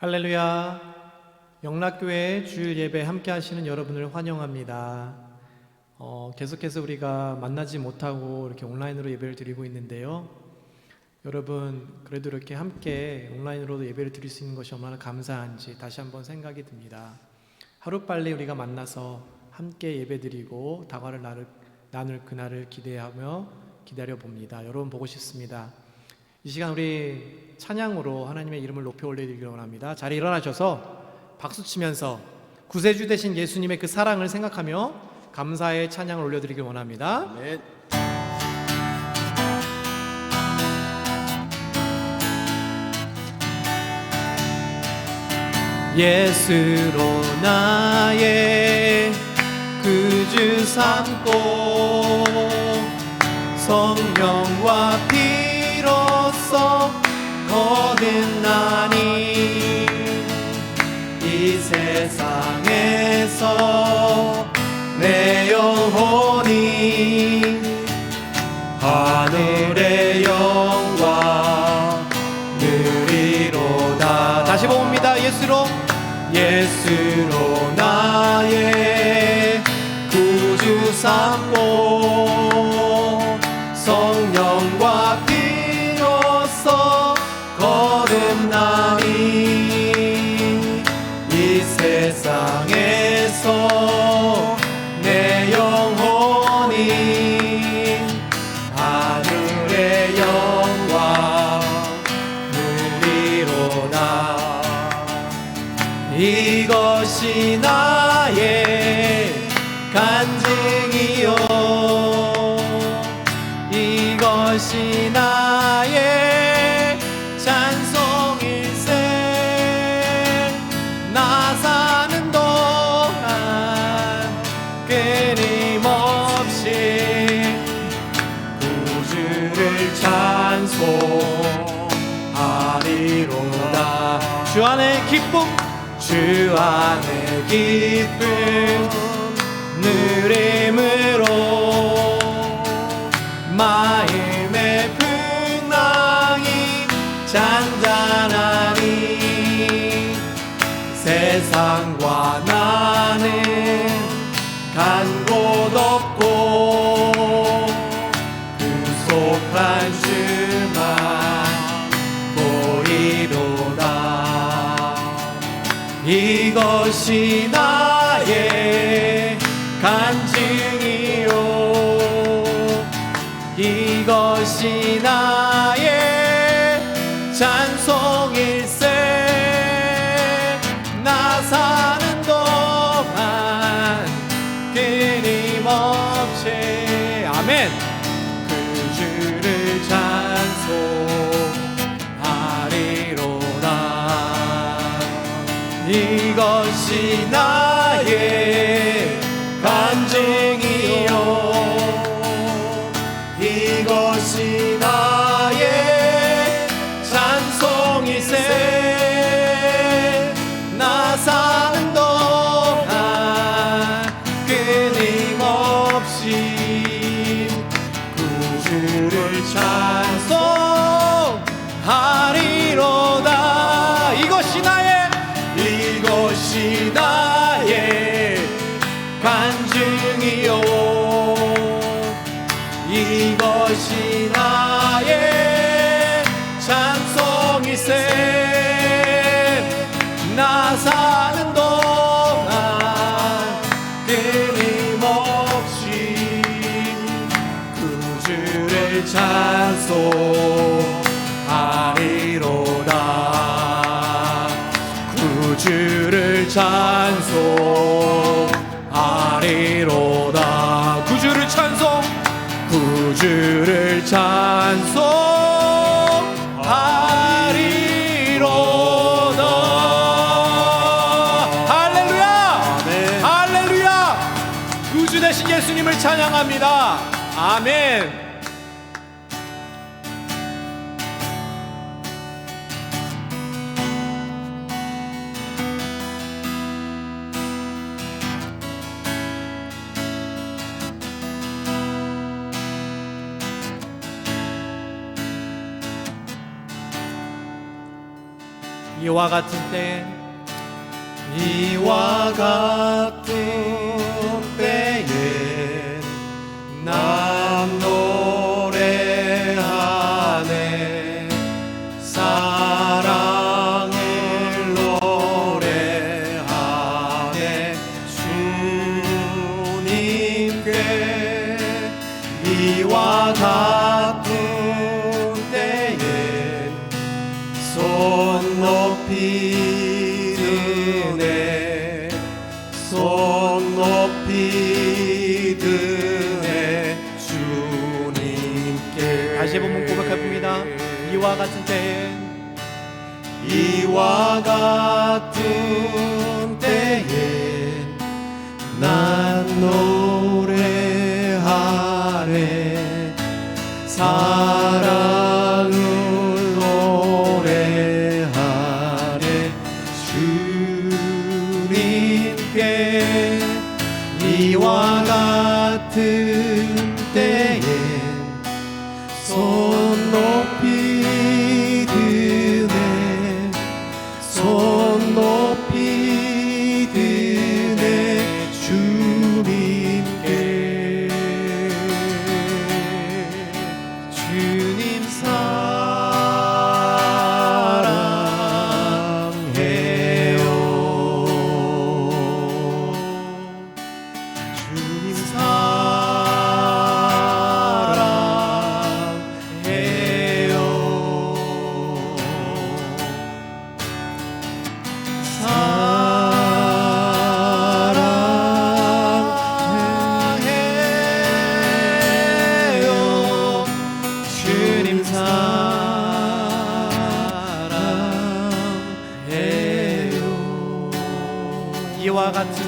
할렐루야. 영락교회 주일 예배 함께 하시는 여러분을 환영합니다. 계속해서 우리가 만나지 못하고 이렇게 온라인으로 예배를 드리고 있는데요. 여러분, 그래도 이렇게 함께 온라인으로도 예배를 드릴 수 있는 것이 얼마나 감사한지 다시 한번 생각이 듭니다. 하루빨리 우리가 만나서 함께 예배 드리고 다과를 나눌 그날을 기다려 봅니다. 여러분 보고 싶습니다. 이 시간 우리 찬양으로 하나님의 이름을 높여 올려드리기 원합니다. 자리에 일어나셔서 박수치면서 구세주 되신 예수님의 그 사랑을 생각하며 감사의 찬양을 올려드리기 원합니다. 아멘. 예수로 나의 구주 삼고 성령과 피로써 거듭나니 이 세상에서 내 영혼이 하늘의 영광 누리로다. 다시 봅니다. 예수로 나의 구주 삼고 성령과 피로써 거듭나니 이 세상에서 내 영혼이 하늘의 영광 누리로다. 이것이 나의 간증이요, 이것이 나의 찬송일세. 나 사는 동안 끊임없이 구주를 찬송하리로다. 주 안의 기쁨, 주 안의 기쁨 누림으로 마음의 풍랑이 잔잔하니 세상과 나는 간 곳 없고 구속한 주만 보이로다. 이것이 나의 간증이요, 이것이 나의 찬송일세. 나 사는 동안 끊임없이 아멘 그 주를 찬송하리로다. 이것이 나의 간증이요, 이것이 나의 찬송일세. 나 사는 동안 끊임없이 구주를 찬송하리로다. 이것이 나의 간증이요, 이것이 나의 찬송일세. 나 사는 동안 끊임없이 구주를 찬송하리로다. 구주를 찬송하리로다. 구주를 찬송하리로다. 할렐루야. 아멘. 할렐루야. 구주 되신 예수님을 찬양합니다. 아멘. 이와 같은 때 이와 같은 때에 난 노래하네 사랑을 노래하네 주님께 이와 같은 때에 손 높이 드네 손 높이 드네 주님께 다시 한번 고백해봅니다. 이와 같은 때에 이와 같은 때에 난 노래하네 사랑을 노래하네 주님께 이와 같은 때에 손 높이 드네 손 높이 드네 주님께 주님 사랑해요 주님 사랑해요 주님 사랑해요 이와 같은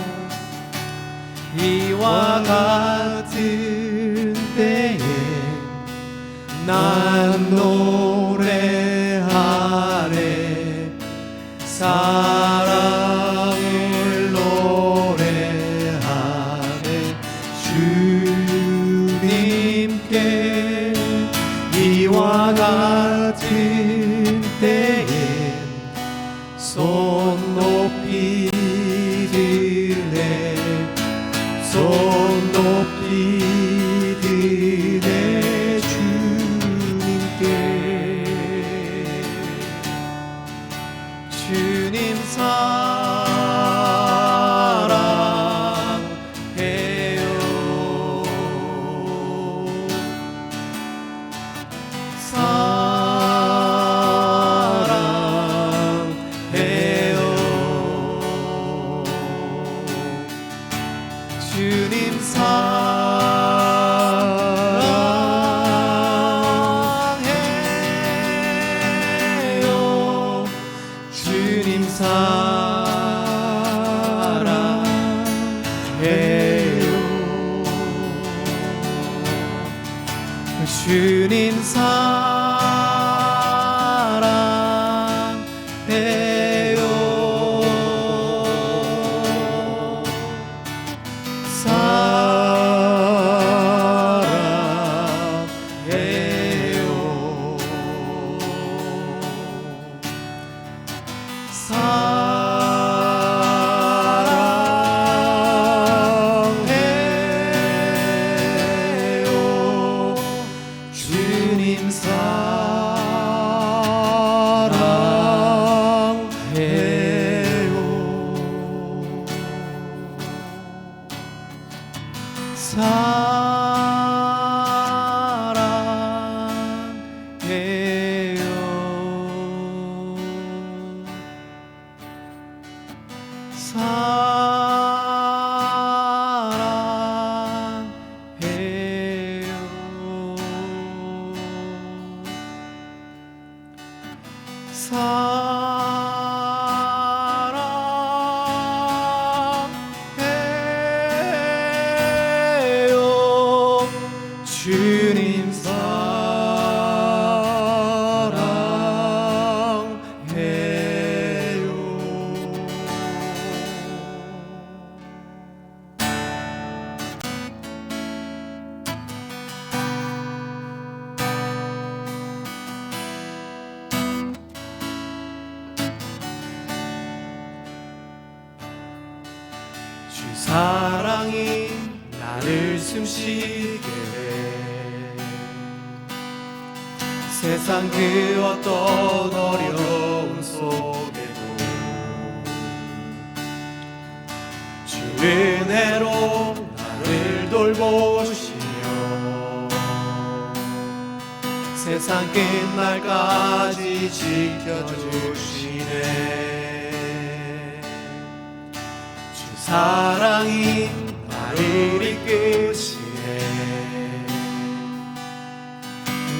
이와 같은 때에 난 노래하네 사랑을 노래하네 주님께 이와 같은 때에 손 높이 드네 손 높이 드네 주님께 주님 사랑해요 사랑해요 주님 사랑해요 주님 사랑해요 주님 사랑해요 주님 사랑해요 주님 사랑해요 사랑이 나를 숨쉬게 해. 세상 그 어떤 어려움 속에도 주 은혜로 나를 돌보시며 세상 끝날까지 지켜주시네. 주 사랑이 나를 이끄시네.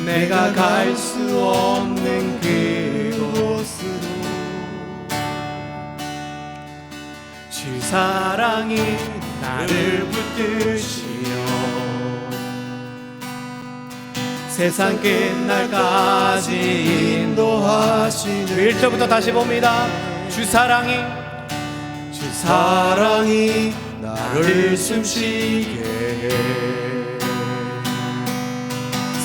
내가 갈 수 없는 그곳으로 주 사랑이 나를 붙드시며 세상 끝날까지 인도하시네. 1절부터 다시 봅니다. 주 사랑이 나를 숨쉬게 해.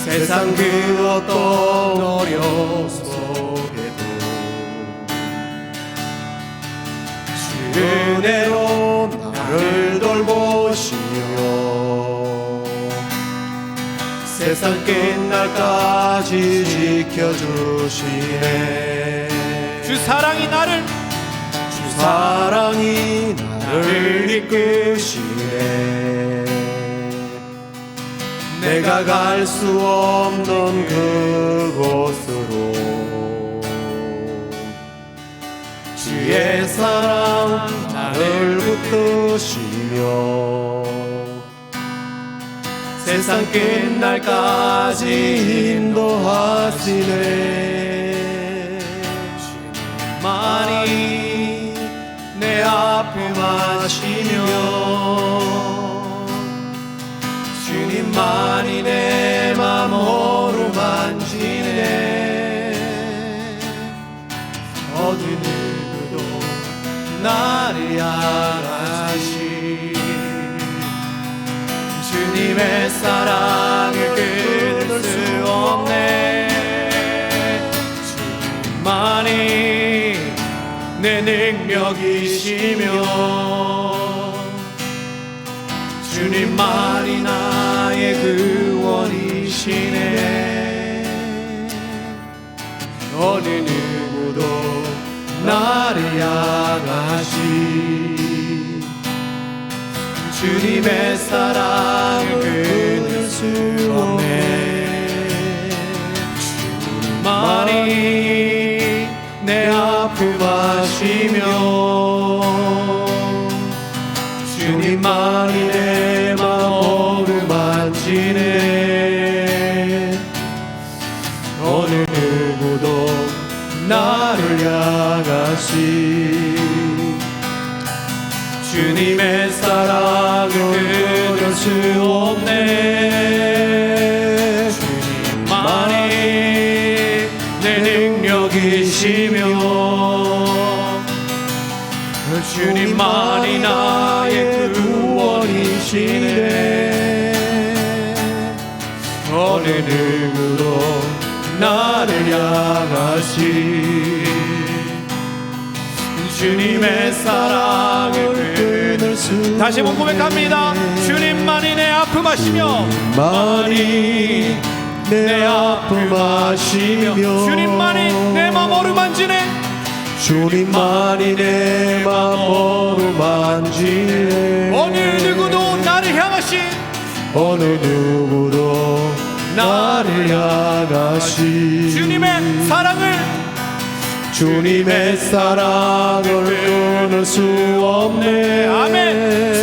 세상 그 어떤 어려움 속에도 주 은혜로 나를 돌보시며 세상 끝날까지 지켜주시네. 주 사랑이 나를 이끄시네. 내가 갈 수 없는 그곳으로 주의 사랑 나를 붙드시며 세상 끝날까지 인도하시네. 주님만이 내 아픔하시며 주님만이 내 맘 어루만지네. 어느 누구도 나를 향하시 주님의 사랑을 끊을 수 없네. 주님만이 내 능력이시며 주님만이 나의 구원이시네. 어느 누구도 나를 향하시 주님의 사랑을 끊을 수 없네. 주님만이 내 아픔하시며 주님만이 내 마음을 만지네. 어느 누구도 나를 향하시 주님의 사랑을 끊을 수 없네. 주님만이 내 능력이시며 주님만이 나의 구원이시네. 어느 누구도 나를 향하시 주님의 사랑을 끊을 수 다시 한번 고백합니다. 주님만이 내 아픔하시며 주님만이 내 아픔하시며 주님만이 내 맘 어루만지네. 주님만이 내 맘 어루만지네. 어느 누구도 나를 향하시 어느 누구도 나를 향하시 주님의 사랑을 끊을 수 없네. 아멘.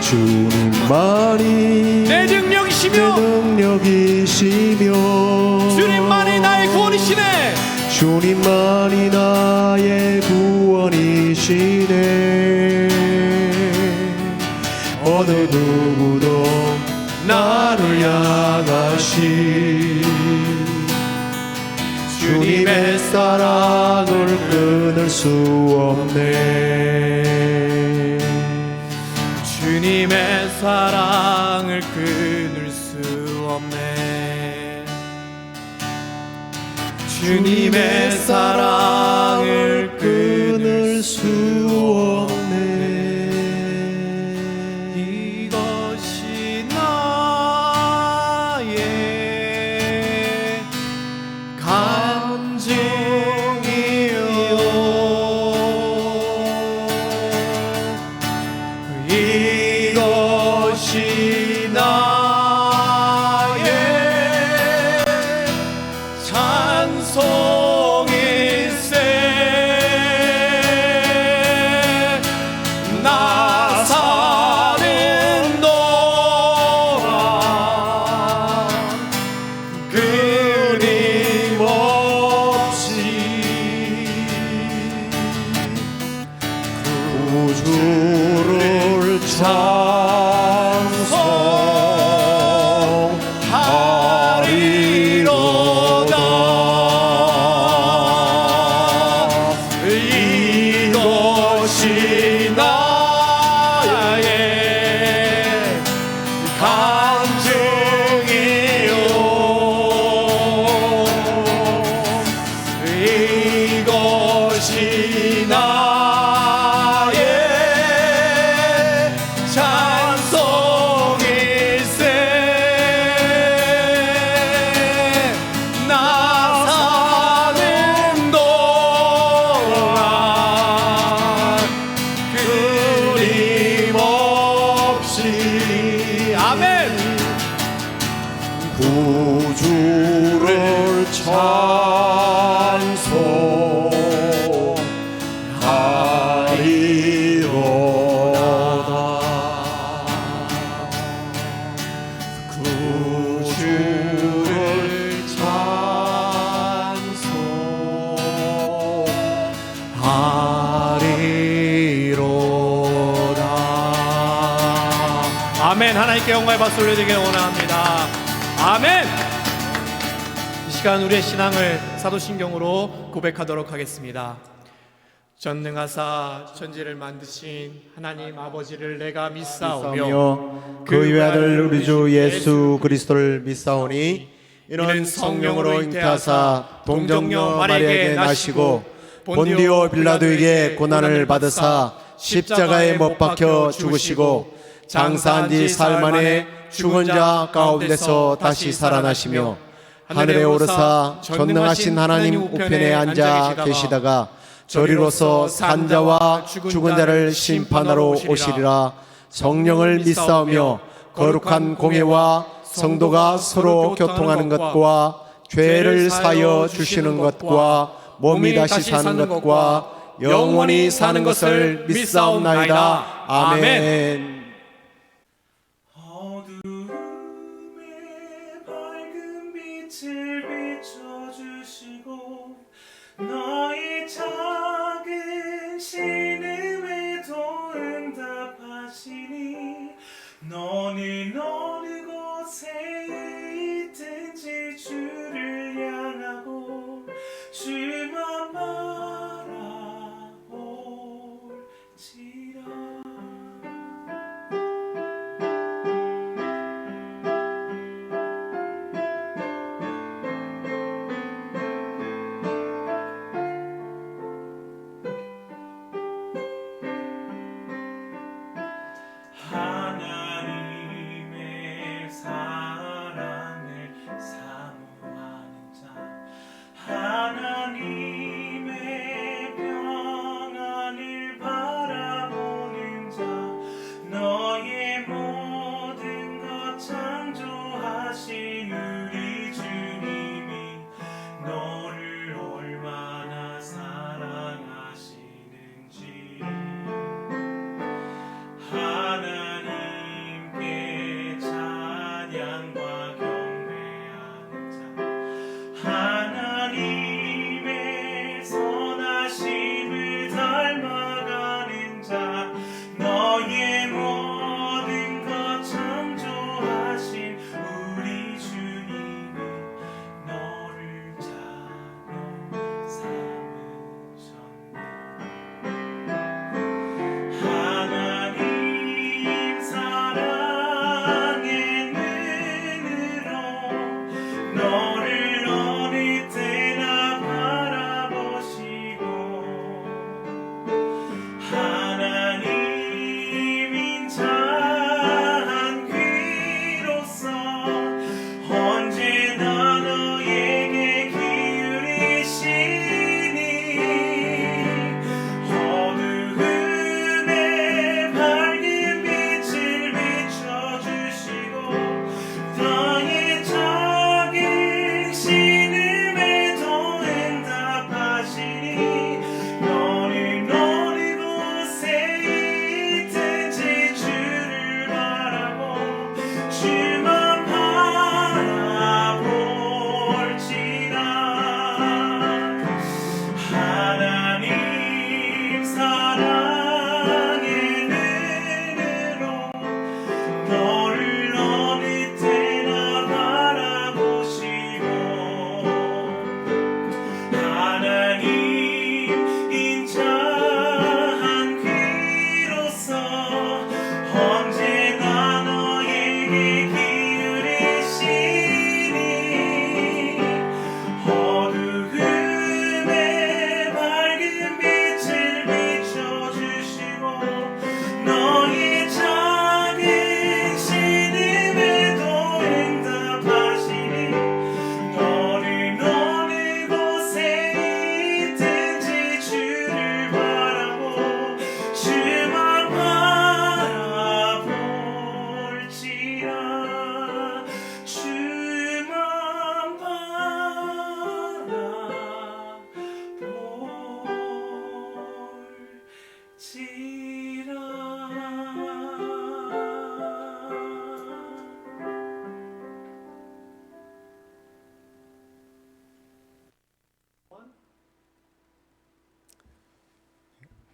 주님만이 내 능력이시며 주님만이 나의 구원이시네. 주님만이 나의 구원이시네. 어느 누구도 나를 향하시 주님의 사랑을 끊을 수 없네. 주님의 사랑을 끊을 수 없네. 주님의 사랑을 끊을 수 없네. 이것이 나의 찬송일세. 나 사는 동안 끊임없이 구주를 찬송하리로다. 이것이 나의 간증이요. 이것이 나의 찬송일세. 나 사는 동안 끊임없이 아멘. 구주를 찬송하리로다. 구주를 찬송하리로다. 아멘. 하나님께 영광의 박수 올려드리길 원합니다. 아멘. 이 시간 우리의 신앙을 사도신경으로 고백하도록 하겠습니다. 전능하사 천지를 만드신 하나님 아버지를 내가 믿사오며 그 외아들 우리 주 예수 그리스도를 믿사오니 이는 성령으로 잉태하사 동정녀 마리아에게 나시고 본디오 빌라도에게 고난을 받으사 십자가에 못 박혀 죽으시고 장사한 지 사흘 만에 죽은 자 가운데서 다시 살아나시며 하늘에 오르사 전능하신 하나님 우편에 앉아 계시다가 저리로서 산자와 죽은 자를 심판하러 오시리라. 성령을 믿사오며 거룩한 공예와 성도가 서로 교통하는 것과 죄를 사여 주시는 것과 몸이 다시 사는 것과 영원히 사는 것을 믿사옵나이다. 아멘. 어두움에 밝은 빛을 비춰주시고 너희 작은 신음에도 응답하시니 너는 어느 곳에 있든지 주를 향하고 주만 바라볼지라. 하나님의 사랑을 사모하는 자, 하나님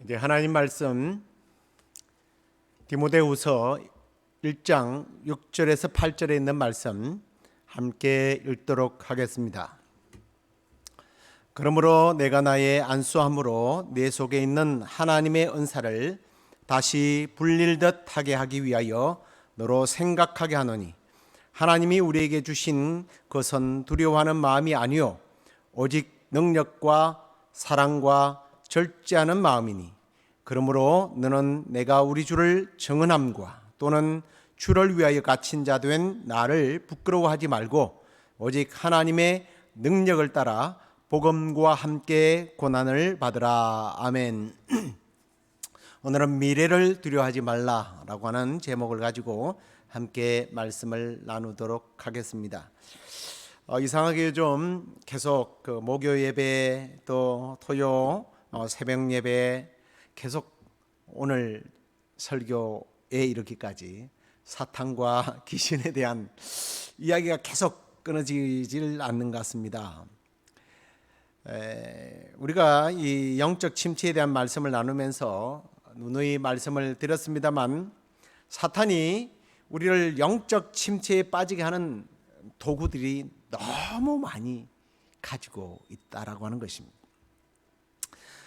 이제 하나님 말씀 디모데후서 1장 6절에서 8절에 있는 말씀 함께 읽도록 하겠습니다. 그러므로 내가 나의 안수함으로 내 속에 있는 하나님의 은사를 다시 불릴듯 하게 하기 위하여 너로 생각하게 하노니 하나님이 우리에게 주신 것은 두려워하는 마음이 아니요 오직 능력과 사랑과 절제하는 마음이니 그러므로 너는 내가 우리 주를 정언함과 또는 주를 위하여 갇힌 자 된 나를 부끄러워하지 말고 오직 하나님의 능력을 따라 복음과 함께 고난을 받으라. 아멘. 오늘은 미래를 두려워하지 말라라고 하는 제목을 가지고 함께 말씀을 나누도록 하겠습니다. 이상하게 좀 계속 그 목요 예배 또 토요 새벽 예배 계속 오늘 설교에 이르기까지 사탄과 귀신에 대한 이야기가 계속 끊어지질 않는 것 같습니다. 우리가 이 영적 침체에 대한 말씀을 나누면서 누누이 말씀을 드렸습니다만 사탄이 우리를 영적 침체에 빠지게 하는 도구들이 너무 많이 가지고 있다라고 하는 것입니다.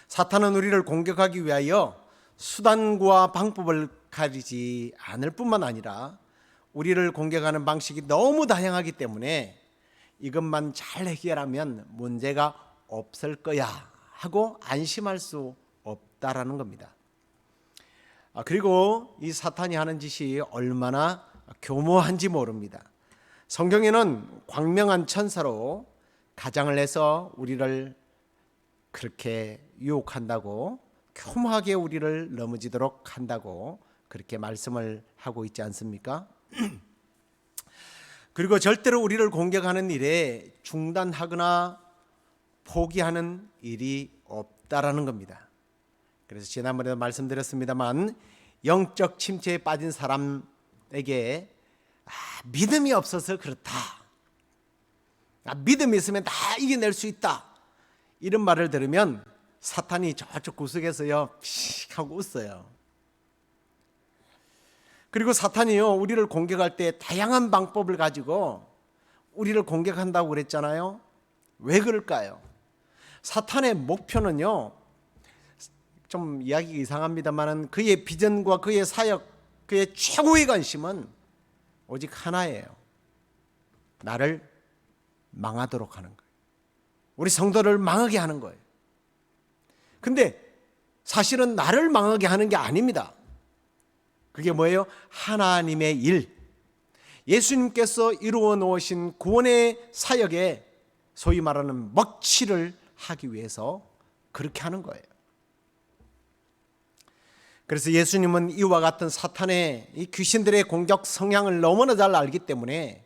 사탄은 우리를 공격하기 위하여 수단과 방법을 가리지 않을 뿐만 아니라 우리를 공격하는 방식이 너무 다양하기 때문에 이것만 잘 해결하면 문제가 없을 거야 하고 안심할 수 없다라는 겁니다. 그리고 이 사탄이 하는 짓이 얼마나 교모한지 모릅니다. 성경에는 광명한 천사로 가장을 해서 우리를 그렇게 유혹한다고 교모하게 우리를 넘어지도록 한다고 그렇게 말씀을 하고 있지 않습니까? 그리고 절대로 우리를 공격하는 일에 중단하거나 포기하는 일이 없다라는 겁니다. 그래서 지난번에도 말씀드렸습니다만 영적 침체에 빠진 사람에게 믿음이 없어서 그렇다. 믿음이 있으면 다 이겨낼 수 있다. 이런 말을 들으면 사탄이 저쪽 구석에서요 픽 하고 웃어요. 그리고 사탄이요 우리를 공격할 때 다양한 방법을 가지고 우리를 공격한다고 그랬잖아요. 왜 그럴까요? 사탄의 목표는요 좀 이야기가 이상합니다만 그의 비전과 그의 사역, 그의 최고의 관심은 오직 하나예요. 나를 망하도록 하는 거예요. 우리 성도를 망하게 하는 거예요. 근데 사실은 나를 망하게 하는 게 아닙니다. 그게 뭐예요? 하나님의 일, 예수님께서 이루어 놓으신 구원의 사역에 소위 말하는 먹칠을 하기 위해서 그렇게 하는 거예요. 그래서 예수님은 이와 같은 사탄의 이 귀신들의 공격 성향을 너무나 잘 알기 때문에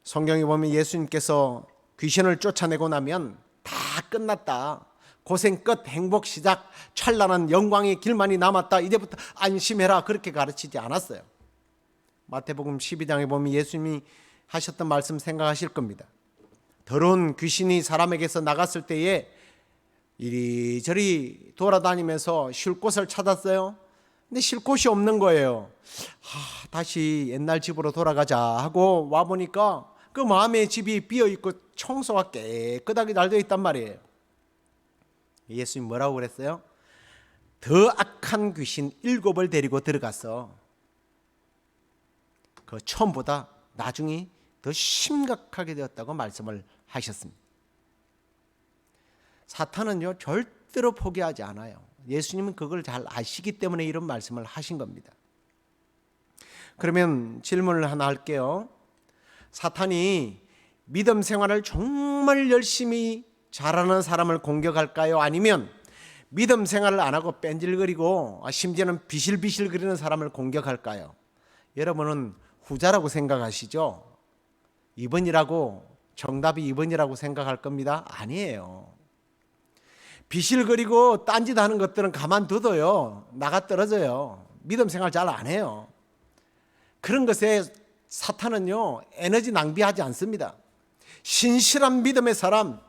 성경에 보면 예수님께서 귀신을 쫓아내고 나면 다 끝났다. 고생 끝, 행복 시작, 찬란한 영광의 길만이 남았다. 이제부터 안심해라. 그렇게 가르치지 않았어요. 마태복음 12장에 보면 예수님이 하셨던 말씀 생각하실 겁니다. 더러운 귀신이 사람에게서 나갔을 때에 이리저리 돌아다니면서 쉴 곳을 찾았어요. 근데 쉴 곳이 없는 거예요. 다시 옛날 집으로 돌아가자 하고 와보니까 그 마음의 집이 비어있고 청소가 깨끗하게 잘 되어 있단 말이에요. 예수님 뭐라고 그랬어요? 더 악한 귀신 7을 데리고 들어가서 그 처음보다 나중이 더 심각하게 되었다고 말씀을 하셨습니다. 사탄은요 절대로 포기하지 않아요. 예수님은 그걸 잘 아시기 때문에 이런 말씀을 하신 겁니다. 그러면 질문을 하나 할게요. 사탄이 믿음 생활을 정말 열심히 잘하는 사람을 공격할까요? 아니면 믿음 생활을 안 하고 뺀질거리고 심지어는 비실비실거리는 사람을 공격할까요? 여러분은 후자라고 생각하시죠? 2번이라고, 정답이 2번이라고 생각할 겁니다. 아니에요. 비실거리고 딴짓하는 것들은 가만둬도요 나가 떨어져요. 믿음 생활 잘 안 해요. 그런 것에 사탄은요 에너지 낭비하지 않습니다. 신실한 믿음의 사람,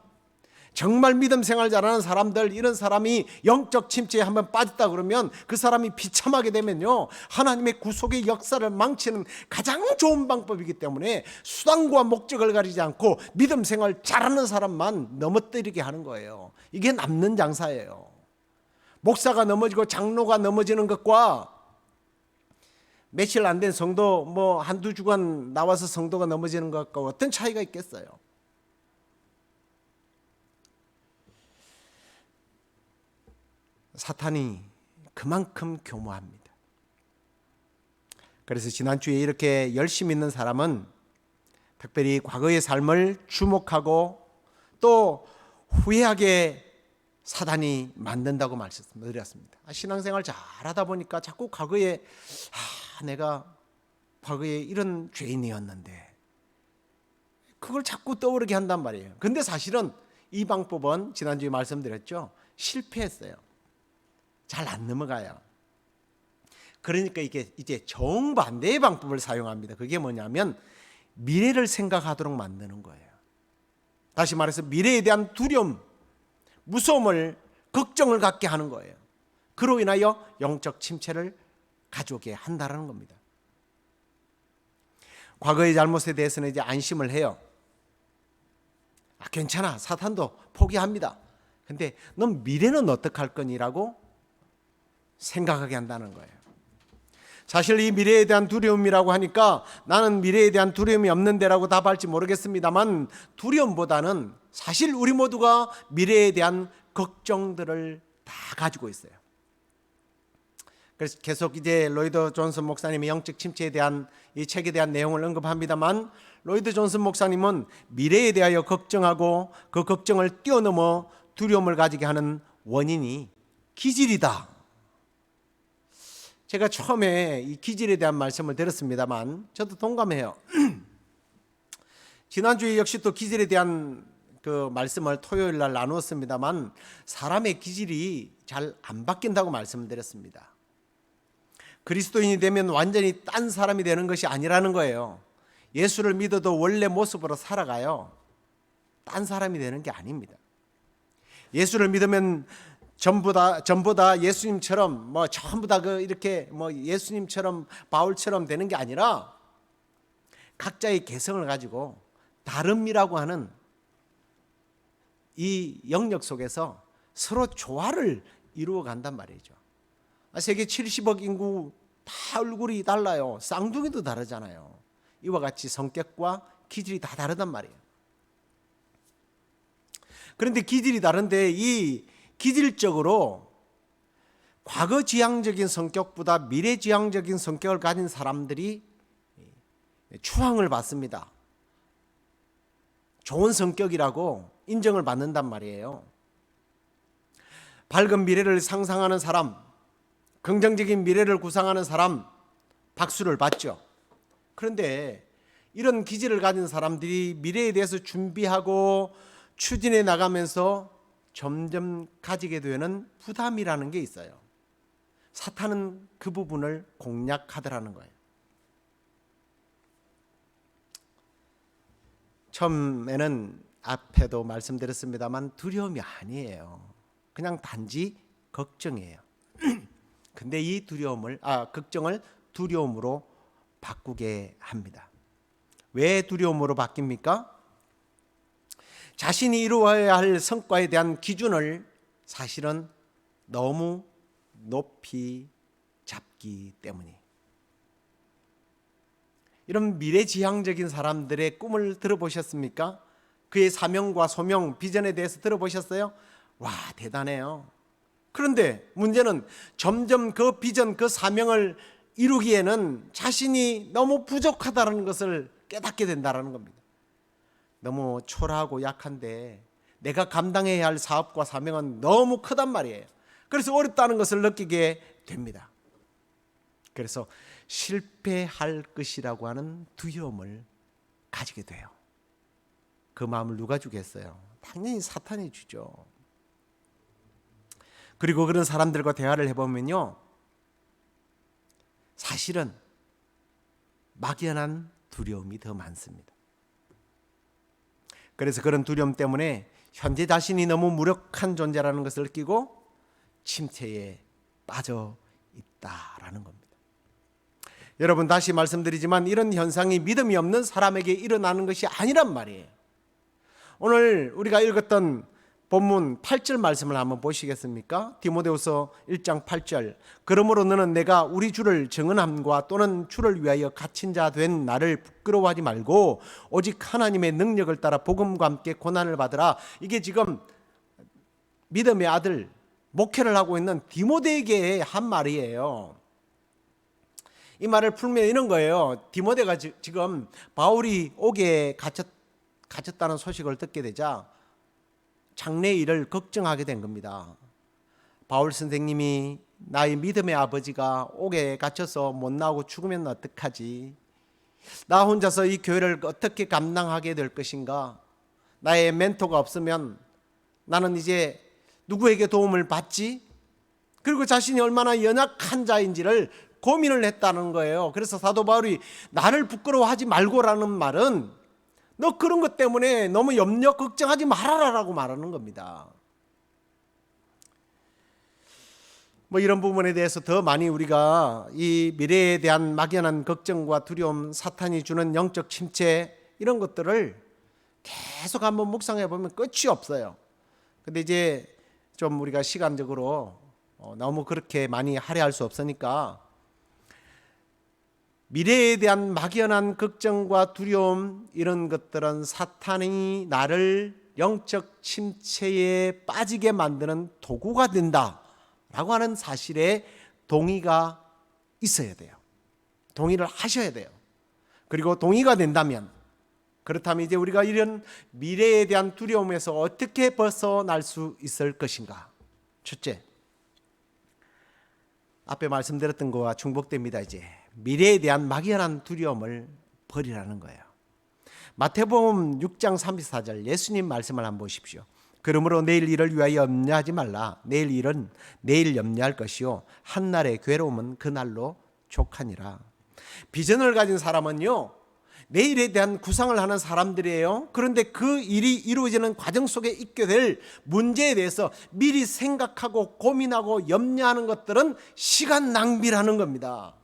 정말 믿음 생활 잘하는 사람들, 이런 사람이 영적 침체에 한번 빠졌다 그러면 그 사람이 비참하게 되면요, 하나님의 구속의 역사를 망치는 가장 좋은 방법이기 때문에 수단과 목적을 가리지 않고 믿음 생활 잘하는 사람만 넘어뜨리게 하는 거예요. 이게 남는 장사예요. 목사가 넘어지고 장로가 넘어지는 것과 며칠 안 된 성도 뭐 한두 주간 나와서 성도가 넘어지는 것과 어떤 차이가 있겠어요? 사탄이 그만큼 교모합니다. 그래서 지난주에 이렇게 열심히 있는 사람은 특별히 과거의 삶을 주목하고 또 후회하게 사단이 만든다고 말씀드렸습니다. 신앙생활 잘하다 보니까 자꾸 과거에 내가 과거에 이런 죄인이었는데 그걸 자꾸 떠오르게 한단 말이에요. 근데 사실은 이 방법은 지난주에 말씀드렸죠, 실패했어요. 잘 안 넘어가요. 그러니까 이게 이제 정반대의 방법을 사용합니다. 그게 뭐냐면 미래를 생각하도록 만드는 거예요. 다시 말해서 미래에 대한 두려움, 무서움을, 걱정을 갖게 하는 거예요. 그로 인하여 영적 침체를 가져오게 한다는 겁니다. 과거의 잘못에 대해서는 이제 안심을 해요. 괜찮아, 사탄도 포기합니다. 근데 넌 미래는 어떡할 거니라고 생각하게 한다는 거예요. 사실 이 미래에 대한 두려움이라고 하니까 나는 미래에 대한 두려움이 없는데라고 답할지 모르겠습니다만, 두려움보다는 사실 우리 모두가 미래에 대한 걱정들을 다 가지고 있어요. 그래서 계속 이제 로이드 존슨 목사님의 영적 침체에 대한 이 책에 대한 내용을 언급합니다만, 로이드 존슨 목사님은 미래에 대하여 걱정하고 그 걱정을 뛰어넘어 두려움을 가지게 하는 원인이 기질이다. 제가 처음에 이 기질에 대한 말씀을 들었습니다만 저도 동감해요. 지난주에 역시 또 기질에 대한 그 말씀을 토요일 날 나누었습니다만, 사람의 기질이 잘 안 바뀐다고 말씀드렸습니다. 그리스도인이 되면 완전히 딴 사람이 되는 것이 아니라는 거예요. 예수를 믿어도 원래 모습으로 살아가요. 딴 사람이 되는 게 아닙니다. 예수를 믿으면 전부 다 예수님처럼 전부 다 이렇게 예수님처럼 바울처럼 되는 게 아니라 각자의 개성을 가지고 다름이라고 하는 이 영역 속에서 서로 조화를 이루어 간단 말이죠. 세계 70억 인구 다 얼굴이 달라요. 쌍둥이도 다르잖아요. 이와 같이 성격과 기질이 다 다르단 말이에요. 그런데 기질이 다른데 이 기질적으로 과거지향적인 성격보다 미래지향적인 성격을 가진 사람들이 추앙을 받습니다. 좋은 성격이라고 인정을 받는단 말이에요. 밝은 미래를 상상하는 사람, 긍정적인 미래를 구상하는 사람, 박수를 받죠. 그런데 이런 기질을 가진 사람들이 미래에 대해서 준비하고 추진해 나가면서 점점 가지게 되는 부담이라는 게 있어요. 사탄은 그 부분을 공략하더라는 거예요. 처음에는 앞에도 말씀드렸습니다만 두려움이 아니에요. 그냥 단지 걱정이에요. 근데 이 걱정을 두려움으로 바꾸게 합니다. 왜 두려움으로 바뀝니까? 자신이 이루어야 할 성과에 대한 기준을 사실은 너무 높이 잡기 때문이에요. 이런 미래지향적인 사람들의 꿈을 들어보셨습니까? 그의 사명과 소명, 비전에 대해서 들어보셨어요? 와, 대단해요. 그런데 문제는 점점 그 비전, 그 사명을 이루기에는 자신이 너무 부족하다는 것을 깨닫게 된다는 겁니다. 너무 초라하고 약한데 내가 감당해야 할 사업과 사명은 너무 크단 말이에요. 그래서 어렵다는 것을 느끼게 됩니다. 그래서 실패할 것이라고 하는 두려움을 가지게 돼요. 그 마음을 누가 주겠어요? 당연히 사탄이 주죠. 그리고 그런 사람들과 대화를 해보면요, 사실은 막연한 두려움이 더 많습니다. 그래서 그런 두려움 때문에 현재 자신이 너무 무력한 존재라는 것을 느끼고 침체에 빠져 있다라는 겁니다. 여러분, 다시 말씀드리지만 이런 현상이 믿음이 없는 사람에게 일어나는 것이 아니란 말이에요. 오늘 우리가 읽었던 본문 8절 말씀을 한번 보시겠습니까? 디모데후서 1장 8절. 그러므로 너는 내가 우리 주를 증언함과 또는 주를 위하여 갇힌 자 된 나를 부끄러워하지 말고 오직 하나님의 능력을 따라 복음과 함께 고난을 받으라. 이게 지금 믿음의 아들, 목회를 하고 있는 디모데에게 한 말이에요. 이 말을 풀면 이런 거예요. 디모데가 지금 바울이 옥에 갇혔다는 소식을 듣게 되자 장래 일을 걱정하게 된 겁니다. 바울 선생님이 나의 믿음의 아버지가 옥에 갇혀서 못 나오고 죽으면 어떡하지? 나 혼자서 이 교회를 어떻게 감당하게 될 것인가? 나의 멘토가 없으면 나는 이제 누구에게 도움을 받지? 그리고 자신이 얼마나 연약한 자인지를 고민을 했다는 거예요. 그래서 사도 바울이 나를 부끄러워하지 말고라는 말은 너 그런 것 때문에 너무 염려 걱정하지 말아라라고 말하는 겁니다. 뭐 이런 부분에 대해서 더 많이 우리가 이 미래에 대한 막연한 걱정과 두려움, 사탄이 주는 영적 침체 이런 것들을 계속 한번 묵상해 보면 끝이 없어요. 근데 이제 좀 우리가 시간적으로 너무 그렇게 많이 할애할 수 없으니까 미래에 대한 막연한 걱정과 두려움 이런 것들은 사탄이 나를 영적 침체에 빠지게 만드는 도구가 된다라고 하는 사실에 동의가 있어야 돼요. 동의를 하셔야 돼요. 그리고 동의가 된다면 그렇다면 이제 우리가 이런 미래에 대한 두려움에서 어떻게 벗어날 수 있을 것인가? 첫째, 앞에 말씀드렸던 거와 중복됩니다. 이제 미래에 대한 막연한 두려움을 버리라는 거예요. 마태복음 6장 34절 예수님 말씀을 한번 보십시오. 그러므로 내일 일을 위하여 염려하지 말라. 내일 일은 내일 염려할 것이요 한날의 괴로움은 그날로 족하니라. 비전을 가진 사람은요 내일에 대한 구상을 하는 사람들이에요. 그런데 그 일이 이루어지는 과정 속에 있게 될 문제에 대해서 미리 생각하고 고민하고 염려하는 것들은 시간 낭비라는 겁니다.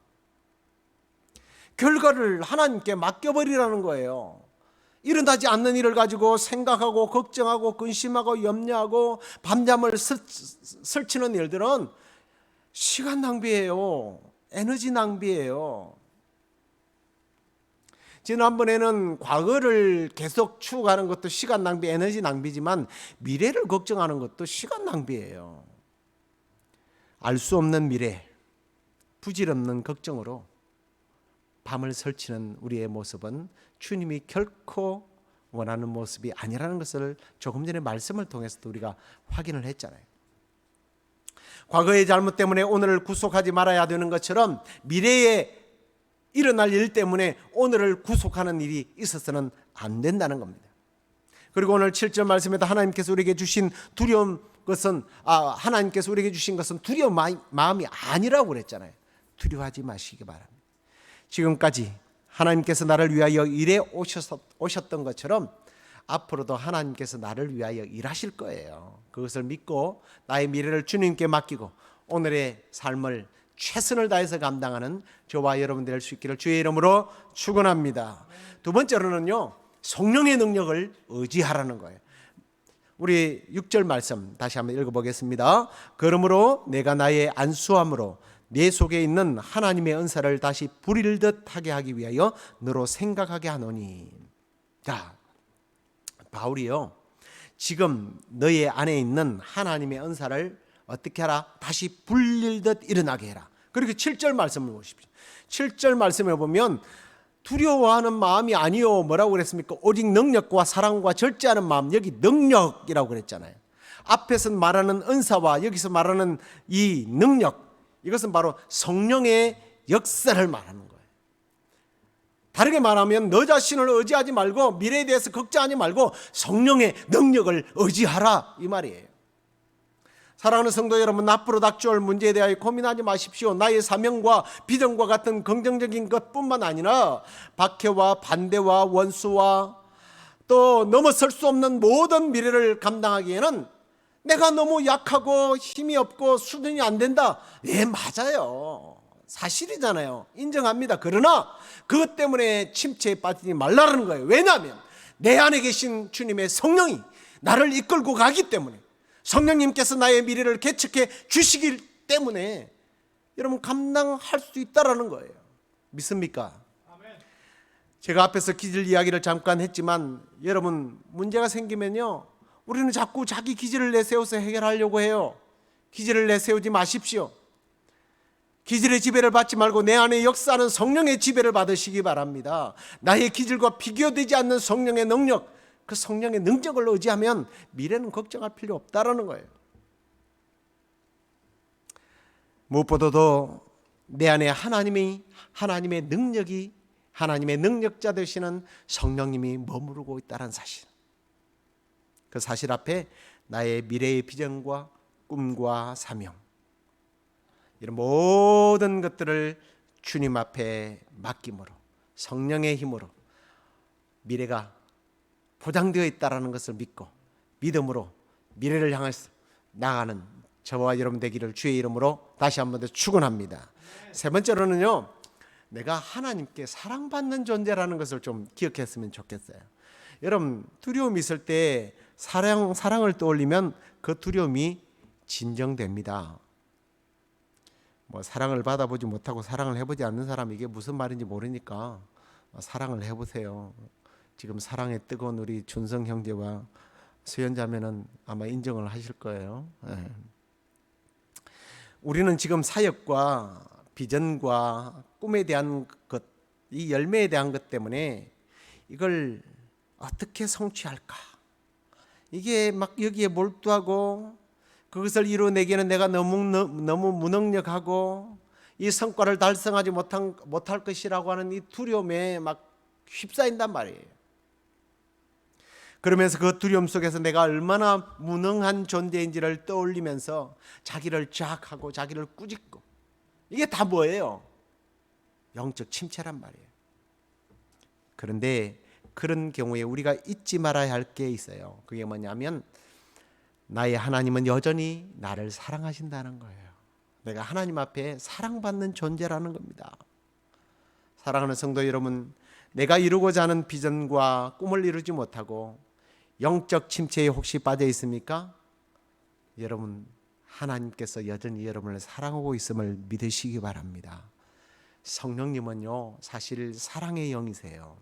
결과를 하나님께 맡겨버리라는 거예요. 일어나지 않는 일을 가지고 생각하고 걱정하고 근심하고 염려하고 밤잠을 설치는 일들은 시간 낭비예요. 에너지 낭비예요. 지난번에는 과거를 계속 추구하는 것도 시간 낭비, 에너지 낭비지만 미래를 걱정하는 것도 시간 낭비예요. 알 수 없는 미래, 부질없는 걱정으로 밤을 설치는 우리의 모습은 주님이 결코 원하는 모습이 아니라는 것을 조금 전에 말씀을 통해서도 우리가 확인을 했잖아요. 과거의 잘못 때문에 오늘을 구속하지 말아야 되는 것처럼 미래에 일어날 일 때문에 오늘을 구속하는 일이 있어서는 안 된다는 겁니다. 그리고 오늘 7절 말씀에도 하나님께서 우리에게 주신 두려운 것은 하나님께서 우리에게 주신 것은 두려운 마음이 아니라고 그랬잖아요. 두려워하지 마시기 바랍니다. 지금까지 하나님께서 나를 위하여 일해 오셨던 것처럼 앞으로도 하나님께서 나를 위하여 일하실 거예요. 그것을 믿고 나의 미래를 주님께 맡기고 오늘의 삶을 최선을 다해서 감당하는 저와 여러분 될 수 있기를 주의 이름으로 축원합니다. 두 번째로는요, 성령의 능력을 의지하라는 거예요. 우리 6절 말씀 다시 한번 읽어보겠습니다. 그러므로 내가 나의 안수함으로 내 속에 있는 하나님의 은사를 다시 부릴 듯하게 하기 위하여 너로 생각하게 하노니. 자, 바울이요, 지금 너의 안에 있는 하나님의 은사를 어떻게 하라? 다시 불릴 듯 일어나게 해라. 그리고 7절 말씀을 보십시오. 7절 말씀에 보면 두려워하는 마음이 아니요 뭐라고 그랬습니까? 오직 능력과 사랑과 절제하는 마음. 여기 능력이라고 그랬잖아요. 앞에서 말하는 은사와 여기서 말하는 이 능력, 이것은 바로 성령의 역사를 말하는 거예요. 다르게 말하면 너 자신을 의지하지 말고 미래에 대해서 걱정하지 말고 성령의 능력을 의지하라 이 말이에요. 사랑하는 성도 여러분, 앞으로 닥쳐올 문제에 대하여 고민하지 마십시오. 나의 사명과 비전과 같은 긍정적인 것뿐만 아니라 박해와 반대와 원수와 또 넘어설 수 없는 모든 미래를 감당하기에는 내가 너무 약하고 힘이 없고 수준이 안 된다. 예, 맞아요. 사실이잖아요. 인정합니다. 그러나 그것 때문에 침체에 빠지지 말라는 거예요. 왜냐하면 내 안에 계신 주님의 성령이 나를 이끌고 가기 때문에, 성령님께서 나의 미래를 개척해 주시기 때문에 여러분 감당할 수 있다라는 거예요. 믿습니까? 제가 앞에서 기질 이야기를 잠깐 했지만 여러분 문제가 생기면요, 우리는 자꾸 자기 기질을 내세워서 해결하려고 해요. 기질을 내세우지 마십시오. 기질의 지배를 받지 말고 내 안에 역사하는 성령의 지배를 받으시기 바랍니다. 나의 기질과 비교되지 않는 성령의 능력, 그 성령의 능력을 의지하면 미래는 걱정할 필요 없다라는 거예요. 무엇보다도 내 안에 하나님의 능력이, 하나님의 능력자 되시는 성령님이 머무르고 있다는 사실, 그 사실 앞에 나의 미래의 비전과 꿈과 사명, 이런 모든 것들을 주님 앞에 맡김으로, 성령의 힘으로 미래가 보장되어 있다는 것을 믿고 믿음으로 미래를 향해서 나가는 저와 여러분 되기를 주의 이름으로 다시 한번 더 축원합니다. 세 번째로는요, 내가 하나님께 사랑받는 존재라는 것을 좀 기억했으면 좋겠어요. 여러분 두려움이 있을 때 사랑을 떠올리면 그 두려움이 진정됩니다. 뭐 사랑을 받아보지 못하고 사랑을 해보지 않는 사람이 이게 무슨 말인지 모르니까 사랑을 해보세요. 지금 사랑에 뜨거운 우리 준성 형제와 수연 자매는 아마 인정을 하실 거예요. 네. 우리는 지금 사역과 비전과 꿈에 대한 것, 이 열매에 대한 것 때문에 이걸 어떻게 성취할까, 이게 막 여기에 몰두하고 그것을 이루어내기에는 내가 너무 무능력하고 이 성과를 달성하지 못할 것이라고 하는 이 두려움에 막 휩싸인단 말이에요. 그러면서 그 두려움 속에서 내가 얼마나 무능한 존재인지를 떠올리면서 자기를 자학하고 자기를 꾸짖고, 이게 다 뭐예요? 영적 침체란 말이에요. 그런데 그런 경우에 우리가 잊지 말아야 할 게 있어요. 그게 뭐냐면 나의 하나님은 여전히 나를 사랑하신다는 거예요. 내가 하나님 앞에 사랑받는 존재라는 겁니다. 사랑하는 성도 여러분, 내가 이루고자 하는 비전과 꿈을 이루지 못하고 영적 침체에 혹시 빠져 있습니까? 여러분, 하나님께서 여전히 여러분을 사랑하고 있음을 믿으시기 바랍니다. 성령님은요, 사실 사랑의 영이세요.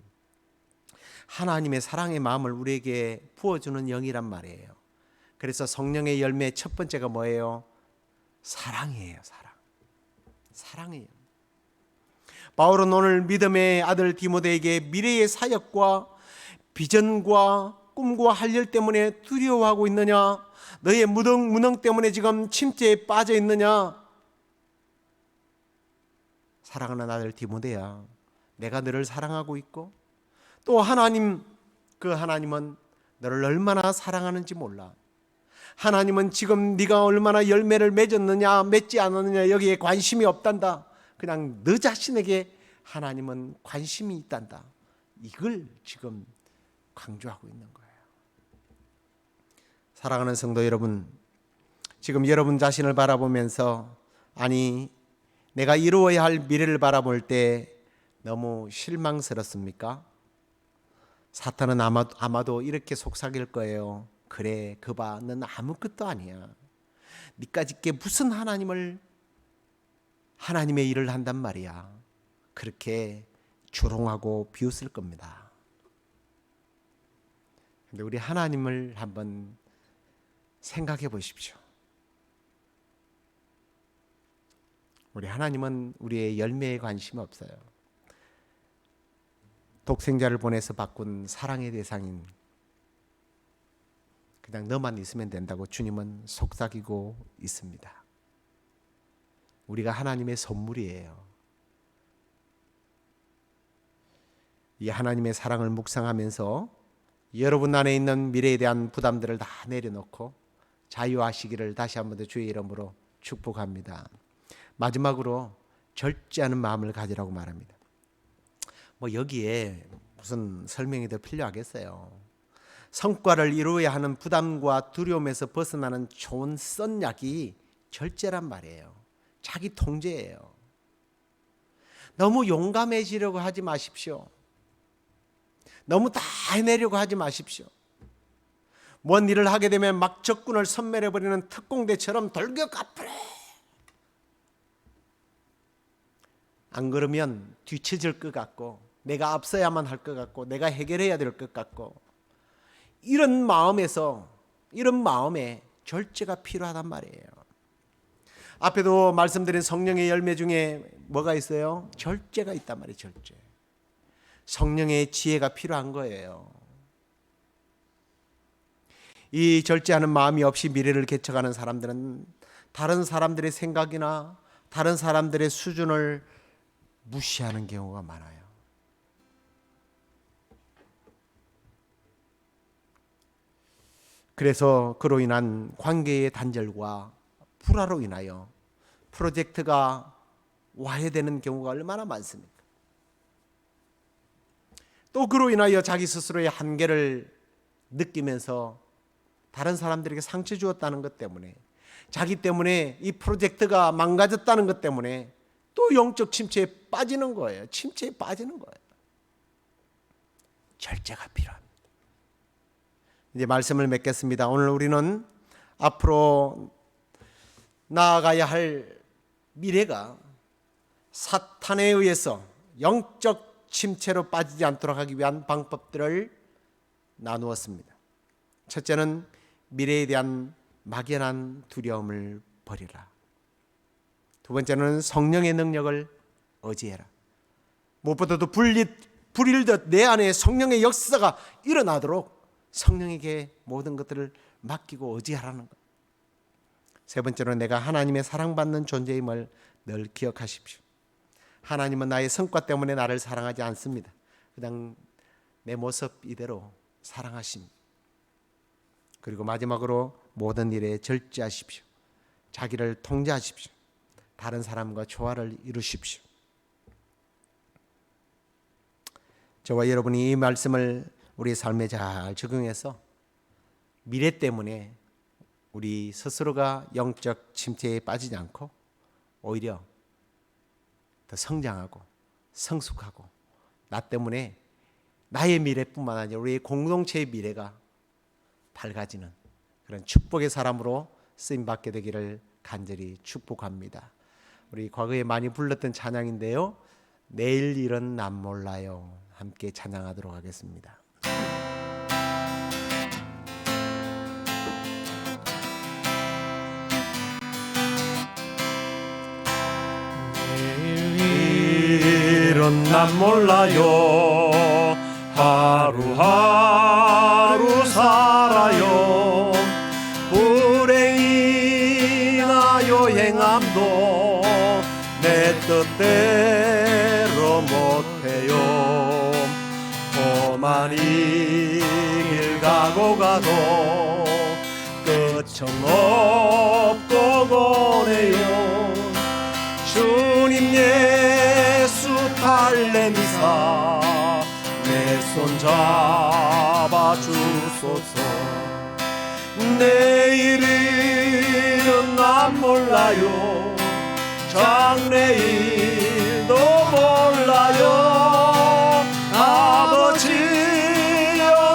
하나님의 사랑의 마음을 우리에게 부어주는 영이란 말이에요. 그래서 성령의 열매 첫 번째가 뭐예요? 사랑이에요. 사랑이에요. 바울은 오늘 믿음의 아들 디모데에게 미래의 사역과 비전과 꿈과 할 일 때문에 두려워하고 있느냐? 너의 무능 때문에 지금 침체에 빠져 있느냐? 사랑하는 아들 디모데야, 내가 너를 사랑하고 있고 또 하나님은 너를 얼마나 사랑하는지 몰라. 하나님은 지금 네가 얼마나 열매를 맺었느냐 맺지 않았느냐 여기에 관심이 없단다. 그냥 너 자신에게 하나님은 관심이 있단다. 이걸 지금 강조하고 있는 거예요. 사랑하는 성도 여러분, 지금 여러분 자신을 바라보면서 아니 내가 이루어야 할 미래를 바라볼 때 너무 실망스럽습니까? 사탄은 아마도 이렇게 속삭일 거예요. 그래, 그봐, 넌 아무것도 아니야. 니까짓 게 무슨 하나님의 일을 한단 말이야. 그렇게 조롱하고 비웃을 겁니다. 근데 우리 하나님을 한번 생각해 보십시오. 우리 하나님은 우리의 열매에 관심이 없어요. 독생자를 보내서 바꾼 사랑의 대상인, 그냥 너만 있으면 된다고 주님은 속삭이고 있습니다. 우리가 하나님의 선물이에요. 이 하나님의 사랑을 묵상하면서 여러분 안에 있는 미래에 대한 부담들을 다 내려놓고 자유하시기를 다시 한번 더 주의 이름으로 축복합니다. 마지막으로 절제하는 마음을 가지라고 말합니다. 뭐 여기에 무슨 설명이 더 필요하겠어요. 성과를 이루어야 하는 부담과 두려움에서 벗어나는 좋은 선약이 절제란 말이에요. 자기 통제예요. 너무 용감해지려고 하지 마십시오. 너무 다 해내려고 하지 마십시오. 뭔 일을 하게 되면 막 적군을 섬멸해버리는 특공대처럼 돌격 앞으로. 안 그러면 뒤처질 것 같고, 내가 앞서야만 할 것 같고, 내가 해결해야 될 것 같고, 이런 마음에 절제가 필요하단 말이에요. 앞에도 말씀드린 성령의 열매 중에 뭐가 있어요? 절제가 있단 말이에요. 절제. 성령의 지혜가 필요한 거예요. 이 절제하는 마음이 없이 미래를 개척하는 사람들은 다른 사람들의 생각이나 다른 사람들의 수준을 무시하는 경우가 많아요. 그래서 그로 인한 관계의 단절과 불화로 인하여 프로젝트가 와해되는 경우가 얼마나 많습니까? 또 그로 인하여 자기 스스로의 한계를 느끼면서 다른 사람들에게 상처 주었다는 것 때문에, 자기 때문에 이 프로젝트가 망가졌다는 것 때문에 또 영적 침체에 빠지는 거예요. 침체에 빠지는 거예요. 절제가 필요합니다. 이제 말씀을 맺겠습니다. 오늘 우리는 앞으로 나아가야 할 미래가 사탄에 의해서 영적 침체로 빠지지 않도록 하기 위한 방법들을 나누었습니다. 첫째는 미래에 대한 막연한 두려움을 버리라. 두 번째는 성령의 능력을 의지해라. 무엇보다도 불일듯 내 안에 성령의 역사가 일어나도록 성령에게 모든 것들을 맡기고 의지하라는 것. 세 번째로 내가 하나님의 사랑받는 존재임을 늘 기억하십시오. 하나님은 나의 성과 때문에 나를 사랑하지 않습니다. 그냥 내 모습 이대로 사랑하십니다. 그리고 마지막으로 모든 일에 절제하십시오. 자기를 통제하십시오. 다른 사람과 조화를 이루십시오. 저와 여러분이 이 말씀을 우리의 삶에 잘 적용해서 미래 때문에 우리 스스로가 영적 침체에 빠지지 않고 오히려 더 성장하고 성숙하고 나 때문에 나의 미래뿐만 아니라 우리의 공동체의 미래가 밝아지는 그런 축복의 사람으로 쓰임받게 되기를 간절히 축복합니다. 우리 과거에 많이 불렀던 찬양인데요. 내일 일은 난 몰라요. 함께 찬양하도록 하겠습니다. 일은 난 몰라요. 하루하루 살아요. 불행이나 요행함도 내 뜻대로 못해요. 험한 이 길 가고 가도 끝은 없고 보네요. 주님 예수 달래미사 내 손 잡아 주소서. 내일은 난 몰라요. 장래일도 몰라요. 아버지여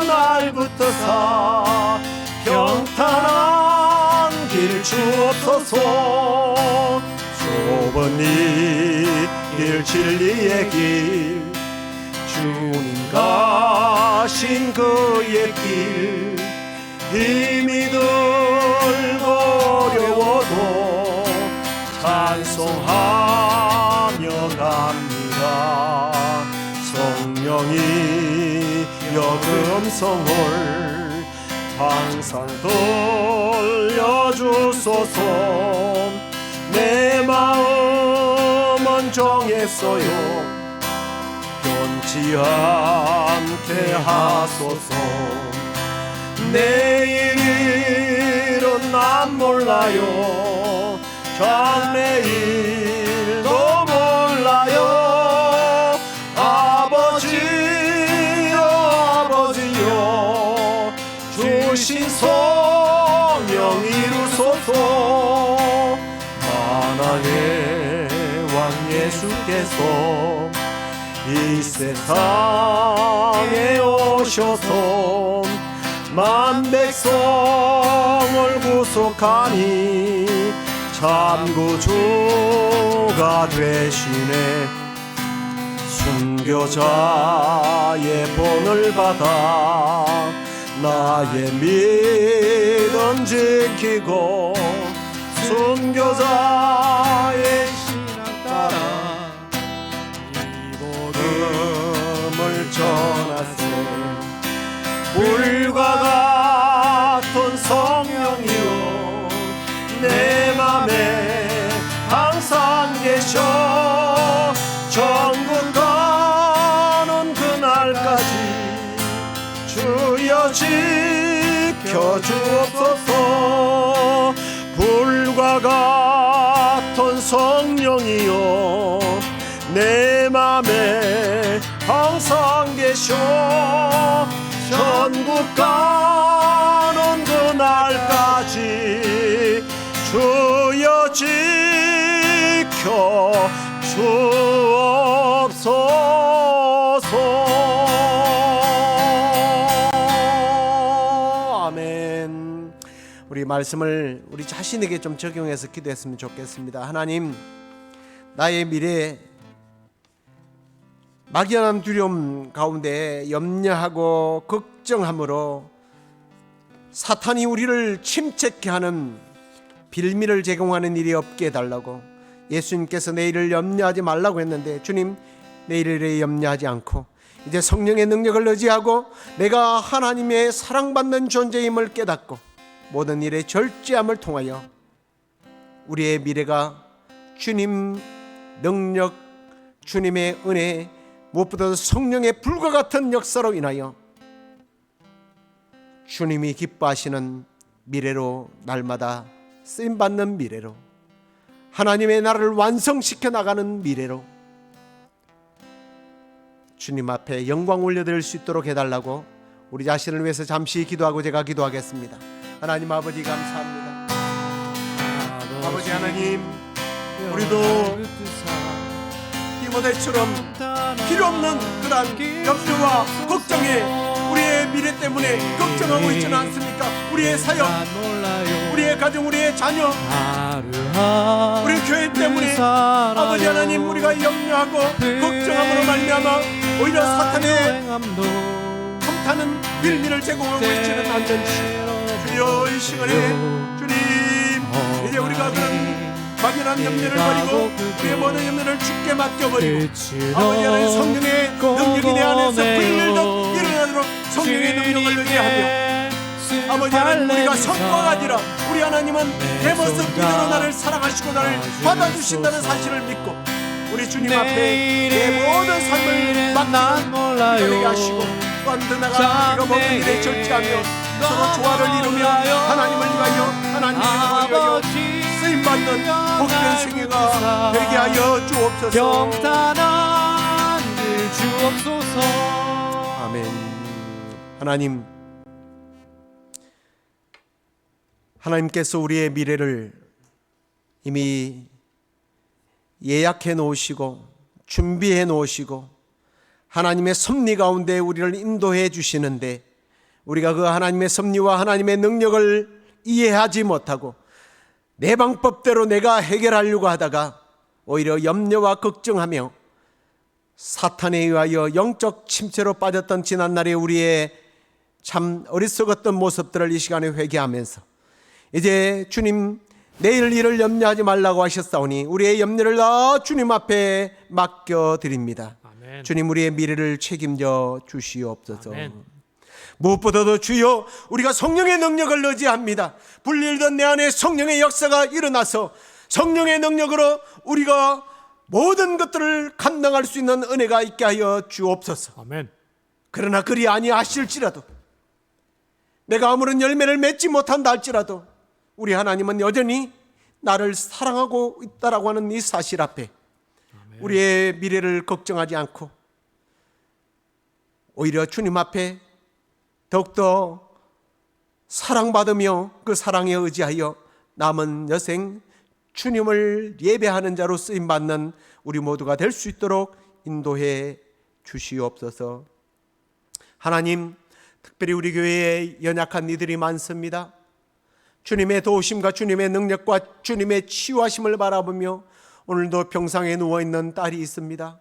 날 붙드사 평탄한 길 주옵소서. 좁은 이 길 진리의 길 주님 가신 그의 길 힘이 들고 어려워도 찬송하며 갑니다. 성령이 여금성을 항상 들려주소서. 내 마음은 정했어요. 변치 않게 하소서. 내일은 난 몰라요. 장래일도 몰라요. 아버지요 아버지요 만왕의 왕 예수께서 이 세상에 오셔서 만백성을 구속하니 참 구주가 되시네. 순교자의 본을 받아 나의 믿음 지키고 순교자의 신앙 따라 복음을 전하세. 불과 같은 성령이여 내 맘에 항상 계셔. 천국 가는 그날까지 주여 지켜주옵소서. 불과 같은 성령이여 내 맘에 항상 계셔. 천국 가는 그날까지 주여 지켜 주옵소서. 아멘. 우리 말씀을 우리 자신에게 좀 적용해서 기도했으면 좋겠습니다. 하나님, 나의 미래에 막연한 두려움 가운데 염려하고 걱정함으로 사탄이 우리를 침체케 하는 빌미를 제공하는 일이 없게 해달라고. 예수님께서 내일을 염려하지 말라고 했는데 주님, 내일을 염려하지 않고 이제 성령의 능력을 의지하고 내가 하나님의 사랑받는 존재임을 깨닫고 모든 일에 절제함을 통하여 우리의 미래가 주님 능력, 주님의 은혜, 무엇보다도 성령의 불과 같은 역사로 인하여 주님이 기뻐하시는 미래로, 날마다 쓰임받는 미래로, 하나님의 나라를 완성시켜 나가는 미래로 주님 앞에 영광 올려드릴 수 있도록 해달라고 우리 자신을 위해서 잠시 기도하고 제가 기도하겠습니다. 하나님 아버지, 감사합니다. 아버지 하나님, 우리도 디모데처럼 필요없는 그런 염려와 걱정에 우리의 미래 때문에 걱정하고 있지는 않습니까? 우리의 사역, 우리의 가정, 우리의 자녀, 우리 교회 때문에 아버지 하나님, 우리가 염려하고 걱정함으로 말미암아 오히려 사탄의 틈타는 빌미를 제공하고 있지는 않는지 주여, 이 시간에 주님, 이제 우리가 그런 막연한 염려를 버리고 우리의 모든 염려를 주께 맡겨버리고 아버지 하나님, 성령의 능력이 내 안에서 불일듯 일어나도록 성령의 능력을 의지하며 아버지 하나님, 우리가 성과가 아니라 우리 하나님은 내 모습 그대로 나를 사랑하시고 나를 받아주신다는 사실을 믿고 우리 주님 앞에 내 모든 삶을 맡기고 되게 하시고 또한 더 나아가 우리가 모든 일에 절제하며 서로 조화를 이루며 하나님을 위하여, 하나님의 이름을 위하여 쓰임받는 복된 생애가 되게 하여 주옵소서. 평탄한 길 주옵소서. 아멘. 하나님, 하나님께서 우리의 미래를 이미 예약해 놓으시고 준비해 놓으시고 하나님의 섭리 가운데 우리를 인도해 주시는데 우리가 그 하나님의 섭리와 하나님의 능력을 이해하지 못하고 내 방법대로 내가 해결하려고 하다가 오히려 염려와 걱정하며 사탄에 의하여 영적 침체로 빠졌던 지난날의 우리의 참 어리석었던 모습들을 이 시간에 회개하면서 이제 주님, 내일 일을 염려하지 말라고 하셨사오니 우리의 염려를 다 주님 앞에 맡겨드립니다. 아멘. 주님, 우리의 미래를 책임져 주시옵소서. 아멘. 무엇보다도 주여, 우리가 성령의 능력을 의지합니다. 불릴던 내 안에 성령의 역사가 일어나서 성령의 능력으로 우리가 모든 것들을 감당할 수 있는 은혜가 있게 하여 주옵소서. 아멘. 그러나 그리 아니하실지라도, 내가 아무런 열매를 맺지 못한다 할지라도 우리 하나님은 여전히 나를 사랑하고 있다라고 하는 이 사실 앞에 우리의 미래를 걱정하지 않고 오히려 주님 앞에 더욱더 사랑받으며 그 사랑에 의지하여 남은 여생 주님을 예배하는 자로 쓰임 받는 우리 모두가 될 수 있도록 인도해 주시옵소서. 하나님, 특별히 우리 교회에 연약한 이들이 많습니다. 주님의 도우심과 주님의 능력과 주님의 치유하심을 바라보며 오늘도 병상에 누워있는 딸이 있습니다.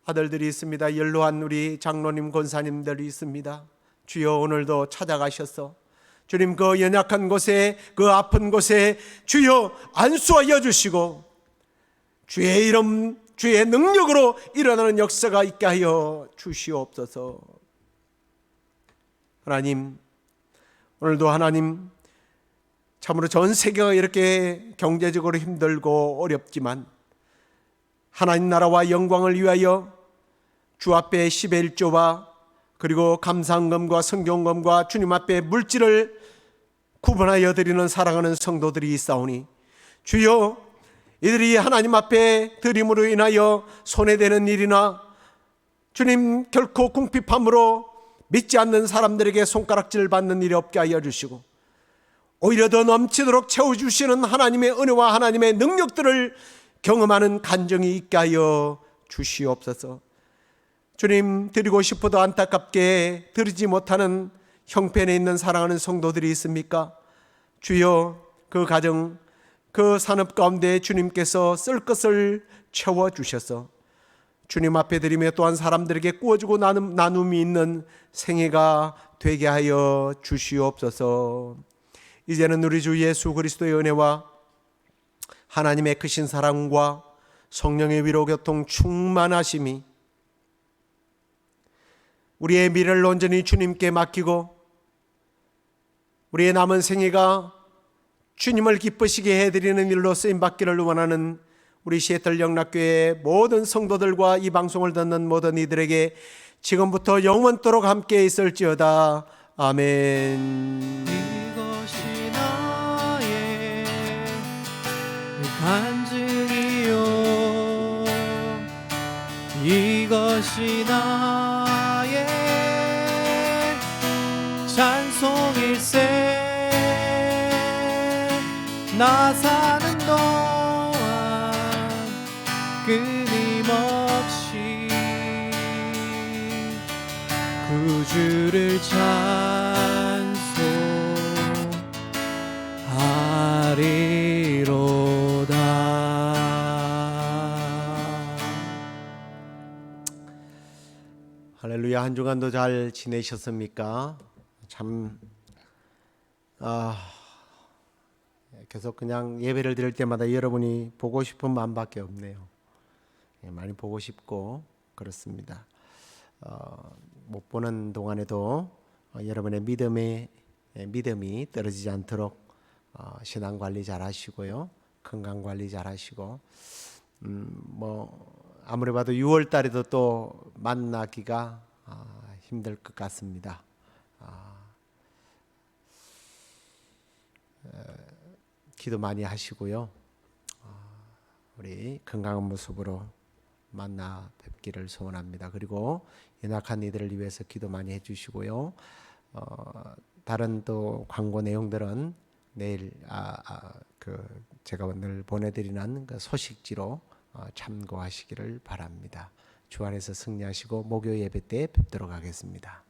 아들들이 있습니다. 연로한 우리 장로님, 권사님들이 있습니다. 주여, 오늘도 찾아가셔서 주님 그 연약한 곳에, 그 아픈 곳에 주여 안수하여 주시고 주의 이름, 주의 능력으로 일어나는 역사가 있게 하여 주시옵소서. 하나님, 오늘도 하나님, 참으로 전 세계가 이렇게 경제적으로 힘들고 어렵지만 하나님 나라와 영광을 위하여 주 앞에 10의 1조와 그리고 감사헌금과 성경금과 주님 앞에 물질을 구분하여 드리는 사랑하는 성도들이 있사오니 주여, 이들이 하나님 앞에 드림으로 인하여 손해되는 일이나 주님 결코 궁핍함으로 믿지 않는 사람들에게 손가락질 받는 일이 없게 하여 주시고 오히려 더 넘치도록 채워주시는 하나님의 은혜와 하나님의 능력들을 경험하는 간증이 있게 하여 주시옵소서. 주님, 드리고 싶어도 안타깝게 드리지 못하는 형편에 있는 사랑하는 성도들이 있습니까? 주여, 그 가정, 그 산업 가운데 주님께서 쓸 것을 채워주셔서 주님 앞에 드리며 또한 사람들에게 꾸어주고 나눔이 있는 생애가 되게 하여 주시옵소서. 이제는 우리 주 예수 그리스도의 은혜와 하나님의 크신 사랑과 성령의 위로 교통 충만하심이 우리의 미래를 온전히 주님께 맡기고 우리의 남은 생애가 주님을 기쁘시게 해드리는 일로 쓰임받기를 원하는 우리 시애틀 영락교회의 모든 성도들과 이 방송을 듣는 모든 이들에게 지금부터 영원토록 함께 있을지어다. 아멘. 이것이 나의 간증이요, 이것이 나의 찬송일세. 나 사는 동안 끊임없이 구주를 찬송하리로다. 할렐루야. 한 주간도 잘 지내셨습니까? 참 계속 그냥 예배를 드릴 때마다 여러분이 보고 싶은 마음밖에 없네요. 많이 보고 싶고 그렇습니다. 못 보는 동안에도 여러분의 믿음이 떨어지지 않도록 신앙 관리 잘 하시고요, 건강 관리 잘 하시고, 아무리 봐도 6월 달에도 또 만나기가 힘들 것 같습니다. 기도 많이 하시고요, 우리 건강한 모습으로 만나 뵙기를 소원합니다. 그리고 연약한 이들을 위해서 기도 많이 해주시고요. 다른 또 광고 내용들은 내일 제가 늘 보내드리는 그 소식지로 참고하시기를 바랍니다. 주 안에서 승리하시고 목요 예배 때 뵙도록 하겠습니다.